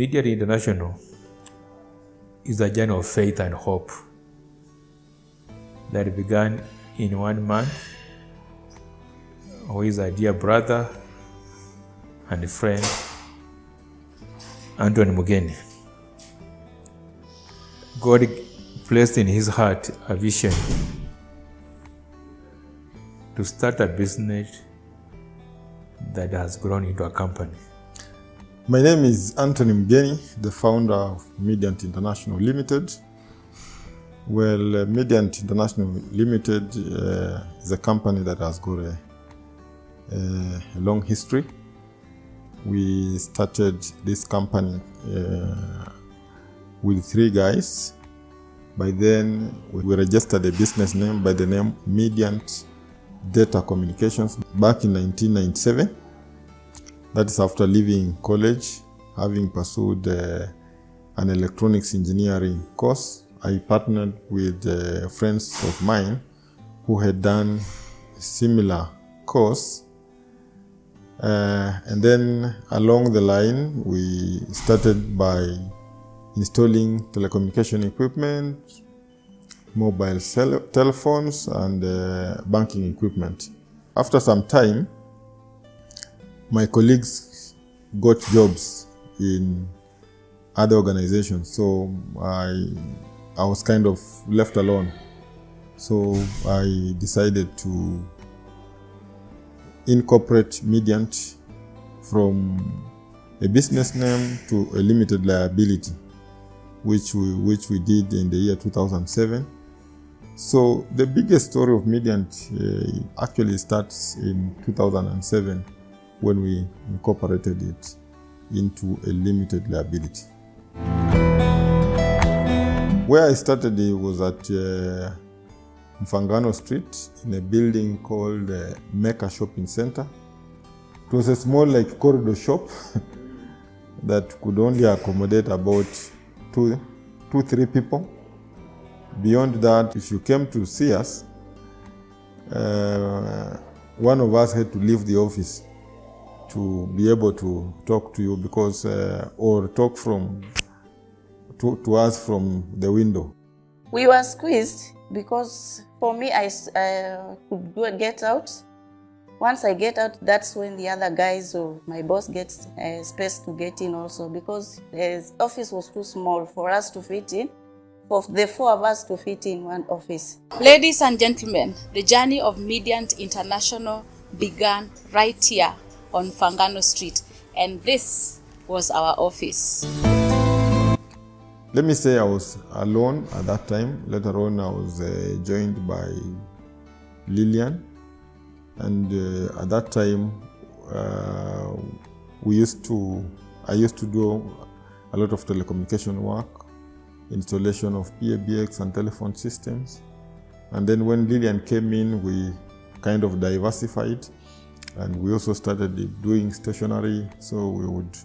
Mediant International is a journey of faith and hope that began in one man who is a dear brother and friend, Anthony Mugeni. God placed in his heart a vision to start a business that has grown into a company. My name is Anthony Mugeni, the founder of Mediant International Limited. Well, Mediant International Limited is a company that has got a long history. We started this company with 3 guys. By then, we registered a business name by the name Mediant Data Communications back in 1997. That is after leaving college, having pursued an electronics engineering course. I partnered with friends of mine who had done a similar course. And then along the line, we started by installing telecommunication equipment, mobile telephones, and banking equipment. After some time, my colleagues got jobs in other organizations, so I was kind of left alone. So I decided to incorporate Mediant from a business name to a limited liability, which we did in the year 2007. So the biggest story of Mediant actually starts in 2007 when we incorporated it into a limited liability. Where I started it was at Mfangano Street in a building called Mecca Shopping Center. It was a small corridor shop that could only accommodate about 2-3 people. Beyond that, if you came to see us, one of us had to leave the office to be able to talk to you or talk to us from the window. We were squeezed because for me, I could get out. Once I get out, that's when the other guys or my boss gets space to get in also, because the office was too small for us to fit in, for the 4 of us to fit in one office. Ladies and gentlemen, the journey of Mediant International began right here on Mfangano Street, and this was our office. Let me say I was alone at that time. Later on, I was joined by Lillian, and at that time, I used to do a lot of telecommunication work, installation of PABX and telephone systems. And then when Lillian came in, we kind of diversified, and we also started doing stationery. So we would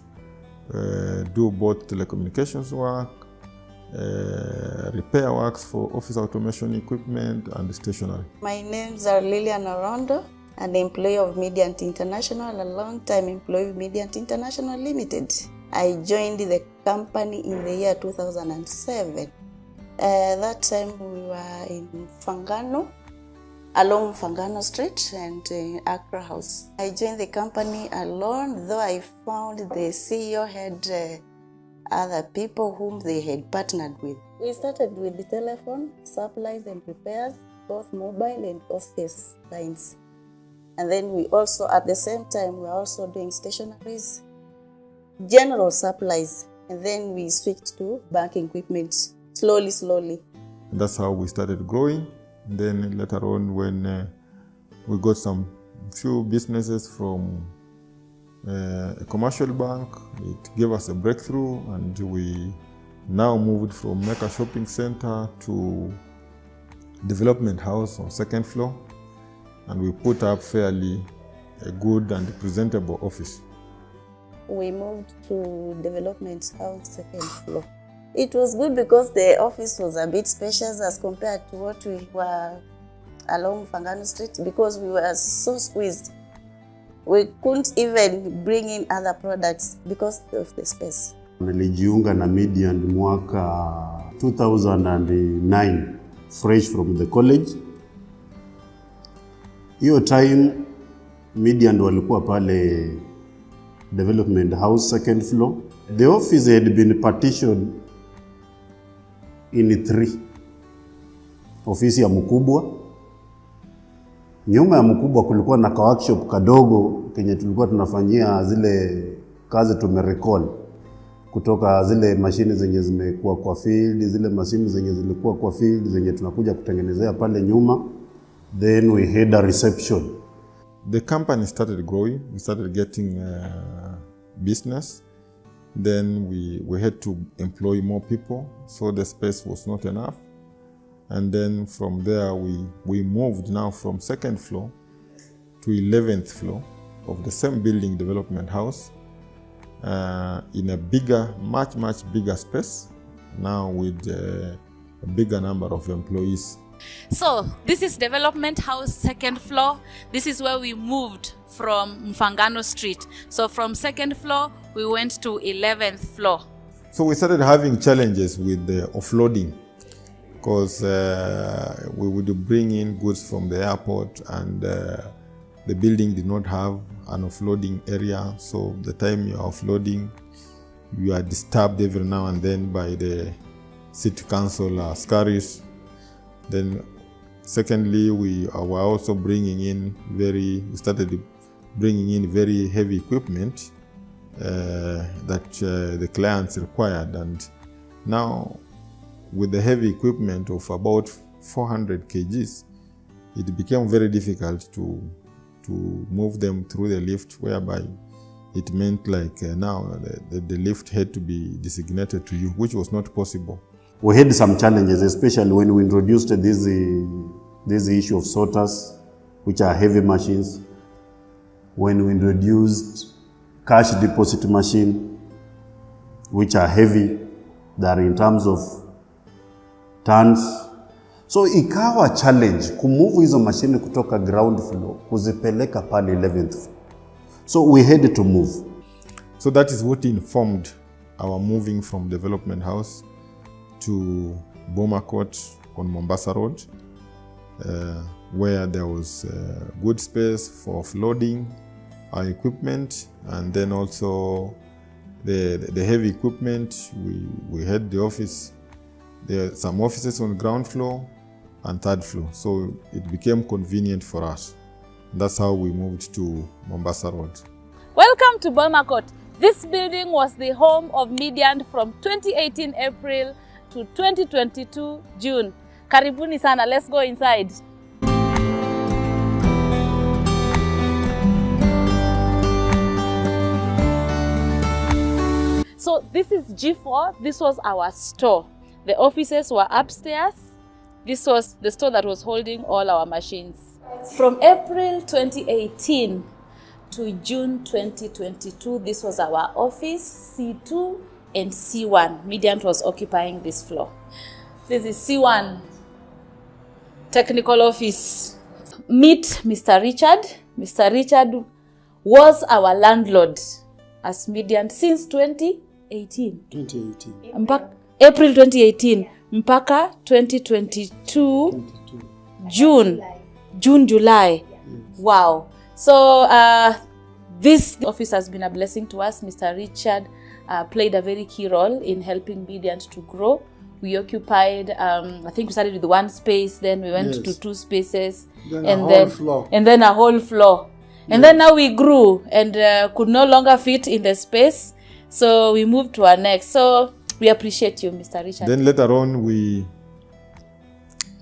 do both telecommunications work, repair works for office automation equipment, and stationery. My names are Lillian Orondo, an employee of Mediant International, a long-time employee of Mediant International Limited. I joined the company in the year 2007. That time we were in Mfangano, along Mfangano Street and Accra House. I joined the company alone, though I found the CEO had other people whom they had partnered with. We started with the telephone, supplies and repairs, both mobile and office lines. And then we also, at the same time, we were also doing stationaries, general supplies, and then we switched to banking equipment, slowly. That's how we started growing. And then later on, when we got some few businesses from a commercial bank, it gave us a breakthrough, and we now moved from Mecca Shopping Center to Development House on 2nd floor, and we put up fairly a good and presentable office. We moved to Development House 2nd floor. It was good because the office was a bit spacious as compared to what we were along Mfangano Street, because we were so squeezed. We couldn't even bring in other products because of the space. Nilijiunga na Mediant mwaka 2009, fresh from the college. Hiyo time Mediant walikuwa pale Development House, second floor. The office had been partitioned in 3. Ofisi ya mkubwa. Nyuma ya mkubwa kulikuwa na ka workshop kadogo kenye tulikuwa tunafanyia zile kazi tumerecall kutoka zile mashine zenye zimekuwa kwa field, zile mashine zenye zilikuwa kwa field zenye tunakuja kutengenezea pale nyuma. Then we had a reception. The company started growing. We started getting business. Then we had to employ more people, so the space was not enough. And then from there we moved now from second floor to 11th floor of the same building, development house, in a bigger, much bigger space, now with a bigger number of employees. So this is Development House, second floor. This is where we moved from Mfangano Street. So from second floor, we went to 11th floor. So we started having challenges with the offloading, because we would bring in goods from the airport, and the building did not have an offloading area. So the time you are offloading, you are disturbed every now and then by the city council scurries. Then secondly, we were also we started bringing in very heavy equipment that the clients required. And now with the heavy equipment of about 400 kgs, it became very difficult to move them through the lift, whereby it meant like now the lift had to be designated to you, which was not possible. We had some challenges, especially when we introduced this issue of sorters, which are heavy machines. When we introduced cash deposit machine, which are heavy, they are in terms of tons. So ikawa challenge kumove hizo machine kutoka ground floor kuzipeleka pale 11th floor. So we had to move. So that is what informed our moving from Development House to Boma Court on Mombasa Road, where there was good space for offloading our equipment, and then also the heavy equipment. We had the office. There are some offices on ground floor and third floor, so it became convenient for us. That's how we moved to Mombasa Road. Welcome to Boma Court. This building was the home of Mediant from 2018 April to 2022 June. Karibuni sana, let's go inside. So this is G4. This was our store. The offices were upstairs. This was the store that was holding all our machines. From April 2018 to June 2022, this was our office, C2 and C1. Mediant was occupying this floor. This is C1, technical office. Meet Mr. Richard. Mr. Richard was our landlord as Mediant since 2018. April 2018 mpaka 2022 June, July. Wow. So this office has been a blessing to us. Mr. Richard played a very key role in helping Mediant to grow. We occupied, I think we started with one space, then we went to 2 spaces, then and then a whole floor. And then now we grew and could no longer fit in the space, so we moved to our next. So we appreciate you, Mr. Richard. Then later on,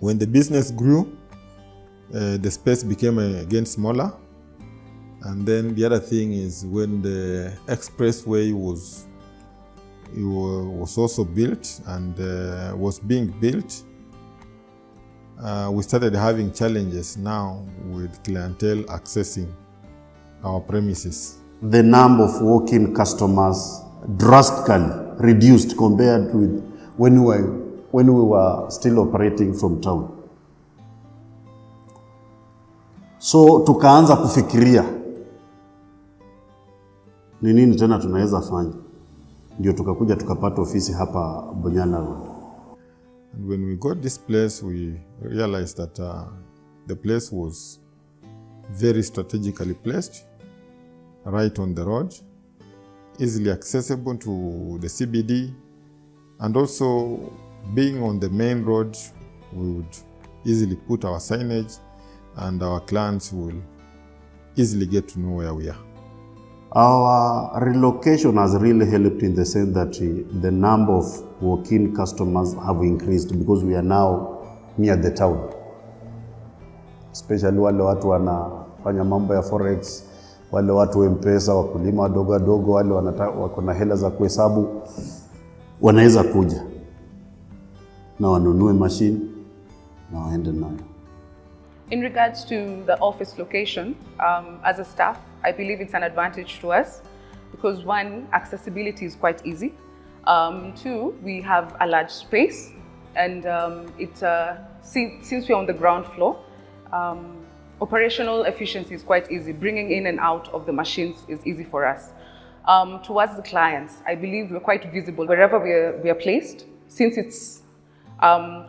when the business grew, the space became again smaller. And then the other thing is when the expressway was also built and was being built, we started having challenges now with clientele accessing our premises. The number of walk-in customers drastically reduced compared with when we were still operating from town. So tukaanza kufikiria ni nini tena tunaweza fanya. ndio tukakuja tukapata ofisi hapa Bonyana Road. And when we got this place, we realized that the place was very strategically placed, right on the road, easily accessible to the CBD, and also being on the main road, we would easily put our signage and our clients will easily get to know where we are. Our relocation has really helped in the sense that the number of walk-in customers have increased because we are now near the town. Especially wale watu wanafanya mambo ya forex, wale watu M-Pesa, wakulima wadogo wadogo, wale wako na hela za kuhesabu, wanaweza kuja na wanunue machine na waende nayo. In regards to the office location, as a staff, I believe it's an advantage to us because one, accessibility is quite easy. Two, we have a large space, and since we're on the ground floor, operational efficiency is quite easy. Bringing in and out of the machines is easy for us. Towards the clients, I believe we're quite visible wherever we are placed. Since it's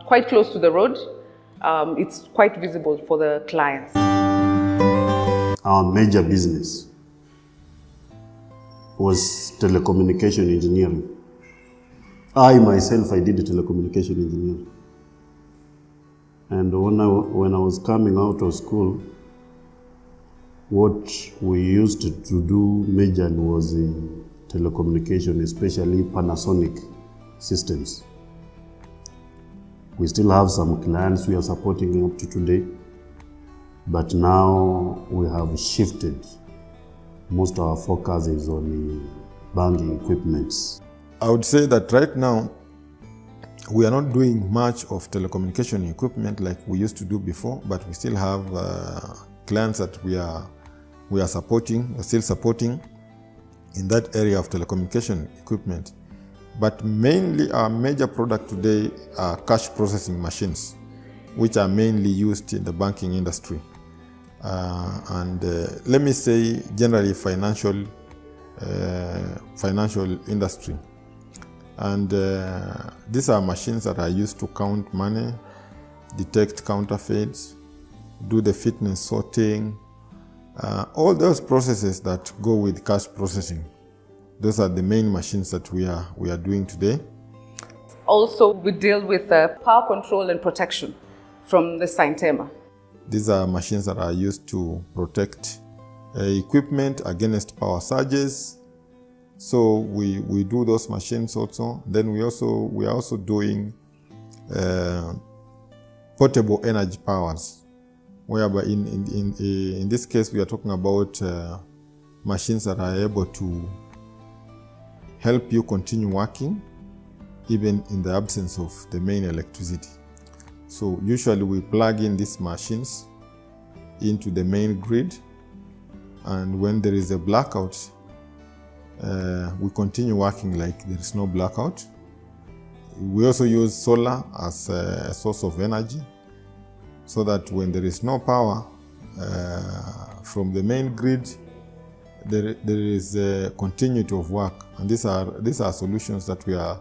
quite close to the road, it's quite visible for the clients. Our major business was telecommunication engineering. I myself, I did telecommunication engineering. And when I was coming out of school, what we used to do majorly was telecommunication, especially Panasonic systems. We still have some clients we are supporting up to today, but now we have shifted. Most of our focus is on banking equipments. I would say that right now, we are not doing much of telecommunication equipment like we used to do before, but we still have clients that we are supporting, we're still supporting in that area of telecommunication equipment. But mainly our major product today are cash processing machines, which are mainly used in the banking industry. Let me say generally financial industry. And these are machines that are used to count money, detect counterfeits, do the fitness sorting, all those processes that go with cash processing. Those are the main machines that we are doing today. Also, we deal with power control and protection from the Saintema. These are machines that are used to protect equipment against power surges. So we do those machines also. Then we are also doing portable energy powers, whereby in this case we are talking about machines that are able to help you continue working even in the absence of the main electricity. So usually we plug in these machines into the main grid, and when there is a blackout, we continue working like there is no blackout. We also use solar as a source of energy, so that when there is no power from the main grid, there is a continuity of work. And these are solutions that we are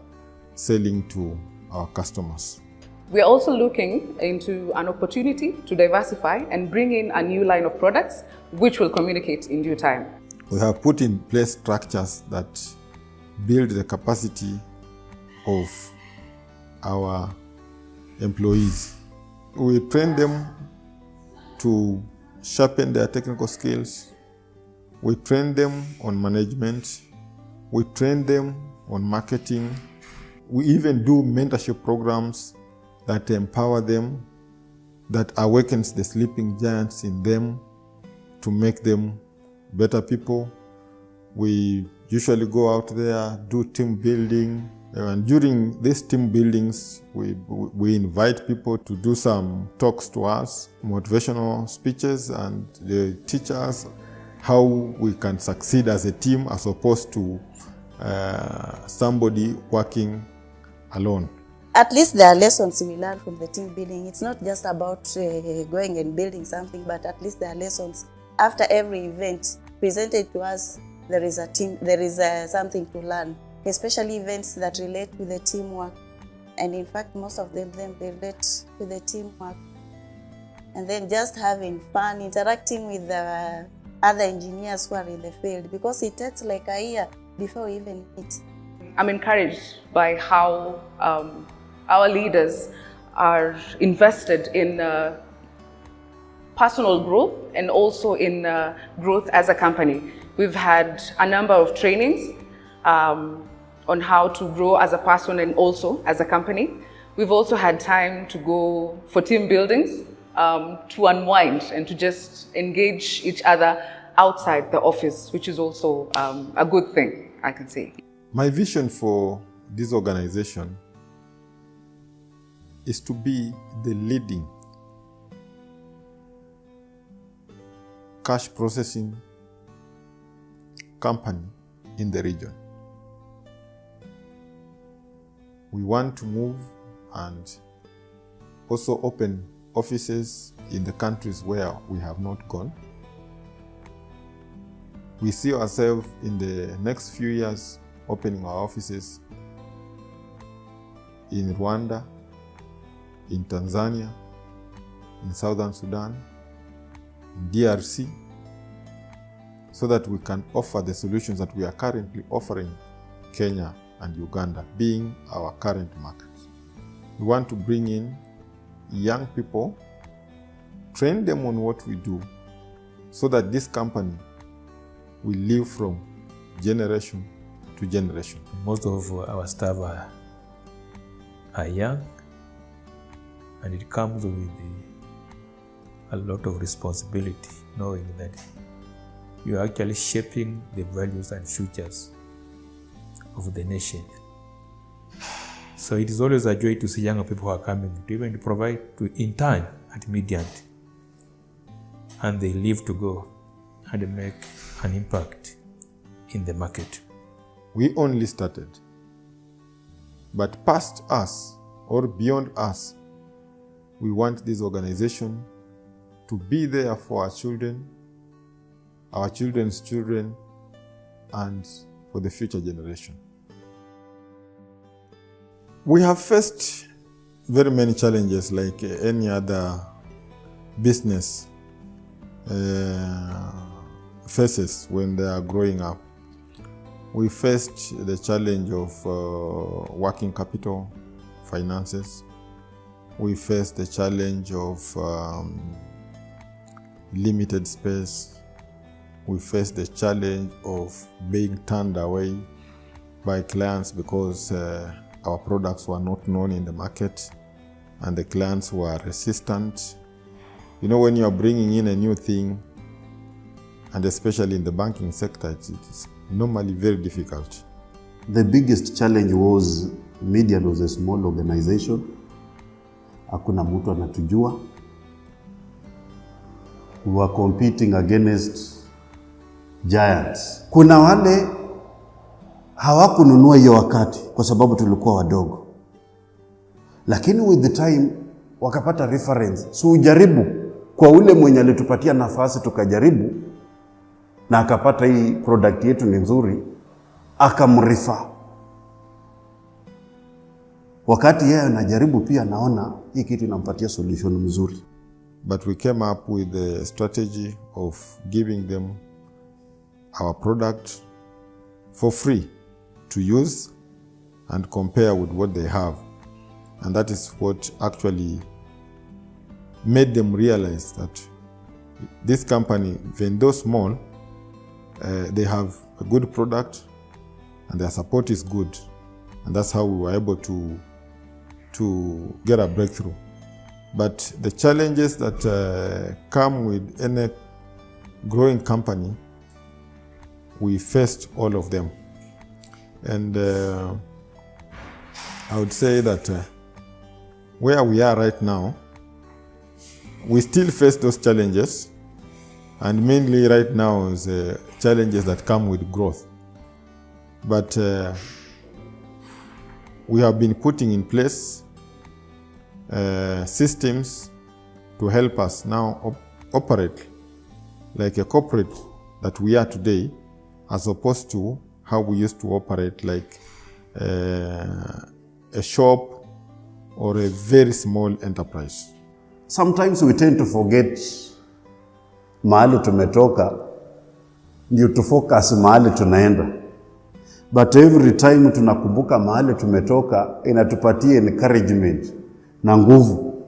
selling to our customers. We are also looking into an opportunity to diversify and bring in a new line of products which will communicate in due time. We have put in place structures that build the capacity of our employees. We train them to sharpen their technical skills. We train them on management. We train them on marketing. We even do mentorship programs that empower them, that awakens the sleeping giants in them to make them better people. We usually go out there, do team building, and during these team buildings, we invite people to do some talks to us, motivational speeches, and they teach us how we can succeed as a team as opposed to somebody working alone. At least there are lessons we learn from the team building. It's not just about going and building something, but at least there are lessons. After every event presented to us, there is something to learn. especially events that relate with the teamwork. And in fact, most of them relate to the teamwork. And then just having fun, interacting with the other engineers who are in the field, because it takes like a year before we even meet. I'm encouraged by how our leaders are invested in personal growth and also in growth as a company. We've had a number of trainings on how to grow as a person and also as a company. We've also had time to go for team buildings, to unwind and to just engage each other outside the office, which is also a good thing, I can say. My vision for this organization is to be the leading cash processing company in the region. We want to move and also open offices in the countries where we have not gone. We see ourselves in the next few years opening our offices in Rwanda, in Tanzania, in Southern Sudan, in DRC, so that we can offer the solutions that we are currently offering Kenya and Uganda, being our current markets. We want to bring in young people, train them on what we do, so that this company will live from generation to generation. Most of our staff are young, and it comes with a lot of responsibility, knowing that you are actually shaping the values and futures of the nation. So it is always a joy to see young people who are coming to even provide to intern at Mediant, and they live to go and make an impact in the market. We only started, but past us or beyond us, we want this organization to be there for our children, our children's children, and for the future generation. We have faced very many challenges like any other business faces when they are growing up. We faced the challenge of working capital, finances. We faced the challenge of limited space. We faced the challenge of being turned away by clients because our products were not known in the market and the clients were resistant. You know, when you are bringing in a new thing, and especially in the banking sector, it is normally very difficult. The biggest challenge was Mediant was a small organization. Hakuna mtu anatujua. We were competing against giants. Kuna wale hawakununua hiyo wakati kwa sababu tulikuwa wadogo. Lakini with the time wakapata reference. So ujaribu kwa ule mwenye alitupatia nafasi tukajaribu na akapata hii product yetu ni nzuri, akamrefer. Wakati yeye anajaribu pia naona hii kitu inampatia solution mzuri. But we came up with the strategy of giving them our product for free to use and compare with what they have. And that is what actually made them realize that this company, even though small, they have a good product and their support is good. And that's how we were able to get a breakthrough. But the challenges that come with any growing company, we faced all of them. And I would say that where we are right now, we still face those challenges, and mainly right now is challenges that come with growth. But we have been putting in place systems to help us now operate like a corporate that we are today, as opposed to how we used to operate like a shop or a very small enterprise. Sometimes we tend to forget mahali tumetoka ndio to focus mahali tunaenda. But every time tunakumbuka mahali tumetoka, inatupatia encouragement na nguvu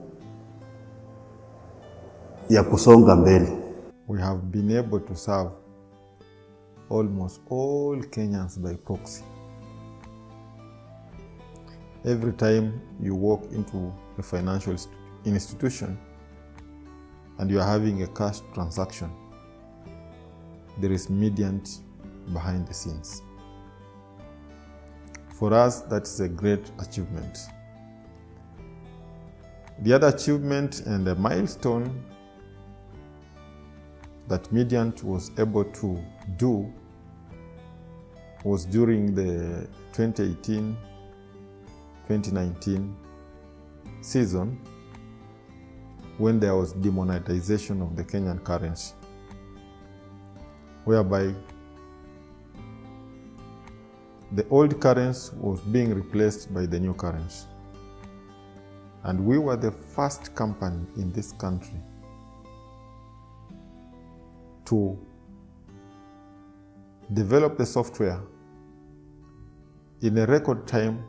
ya kusonga mbele. We have been able to serve almost all Kenyans by proxy. Every time you walk into a financial institution and you are having a cash transaction, there is Mediant behind the scenes. For us, that is a great achievement. The other achievement and a milestone that Mediant was able to do was during the 2018-2019 season, when there was demonetization of the Kenyan currency, whereby the old currency was being replaced by the new currency. And we were the first company in this country to develop the software in a record time,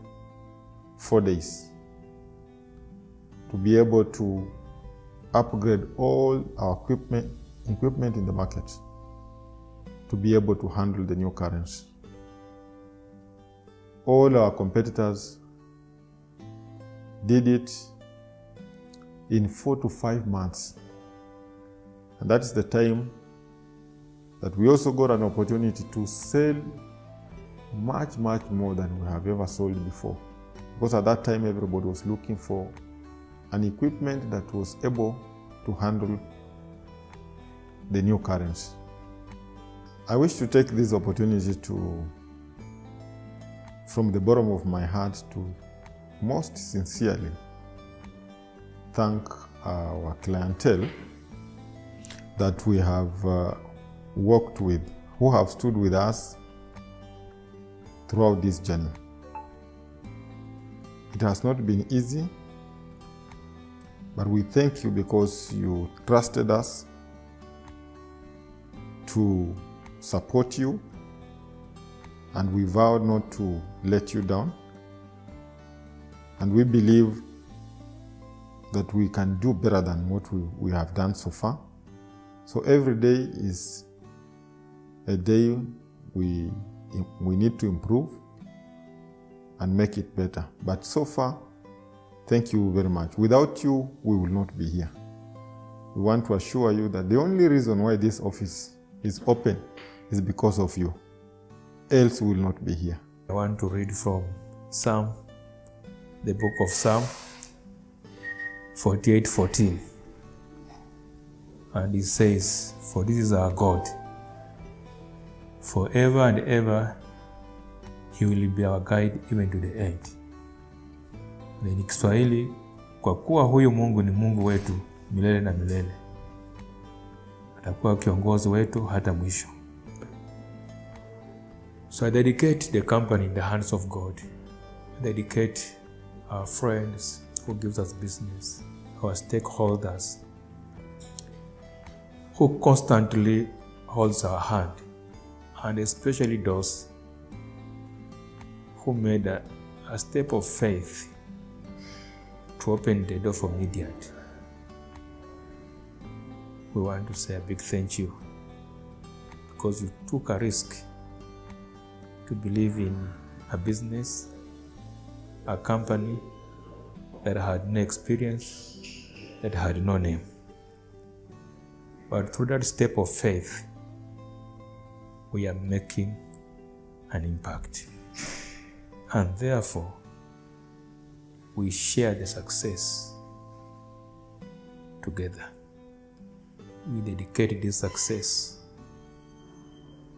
4 days, to be able to upgrade all our equipment in the market to be able to handle the new currency. All our competitors did it in 4 to 5 months. And that is the time that we also got an opportunity to sell much more than we have ever sold before. Because at that time, everybody was looking for an equipment that was able to handle the new currency. I wish to take this opportunity to, from the bottom of my heart, to most sincerely thank our clientele that we have worked with, who have stood with us throughout this journey. It has not been easy, but we thank you because you trusted us to support you, and we vowed not to let you down. And we believe that we can do better than what we have done so far. So every day is a day we need to improve and make it better. But so far, thank you very much. Without you, we will not be here. We want to assure you that the only reason why this office is open is because of you. Else we will not be here. I want to read from Psalm, the book of Psalm 48:14. And it says, "For this is our God. Forever and ever, He will be our guide even to the end." Ni Kiswahili, kwa kuwa huyu Mungu ni Mungu wetu milele na milele. Atakuwa kiongozi wetu hata mwisho. So I dedicate the company in the hands of God. I dedicate our friends who gives us business, our stakeholders, who constantly holds our hand, and especially those who made a step of faith to open the door for Mediant. We want to say a big thank you because you took a risk to believe in a business, a company that had no experience, that had no name. But through that step of faith, we are making an impact. And therefore, we share the success together. We dedicate this success,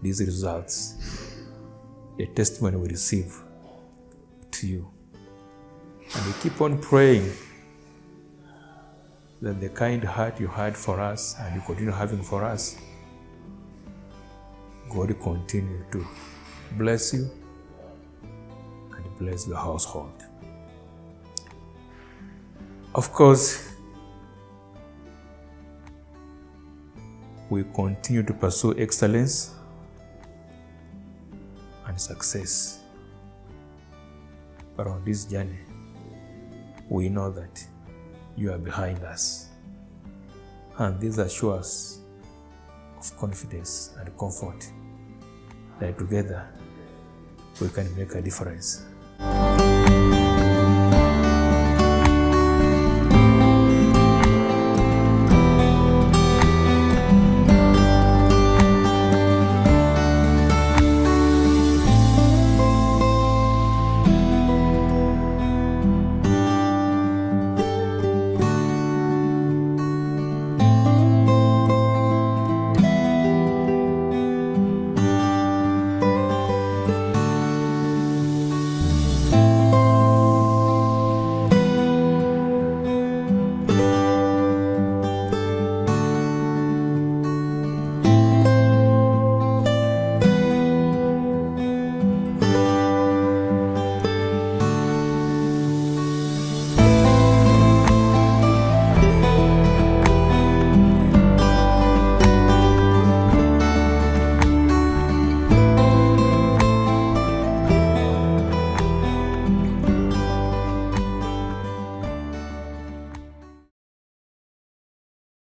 these results, the testimony we receive to you. And we keep on praying that the kind heart you had for us and you continue having for us, God continue to bless you and bless your household. Of course, we continue to pursue excellence and success. But on this journey, we know that you are behind us. And this assures us of confidence and comfort that together we can make a difference.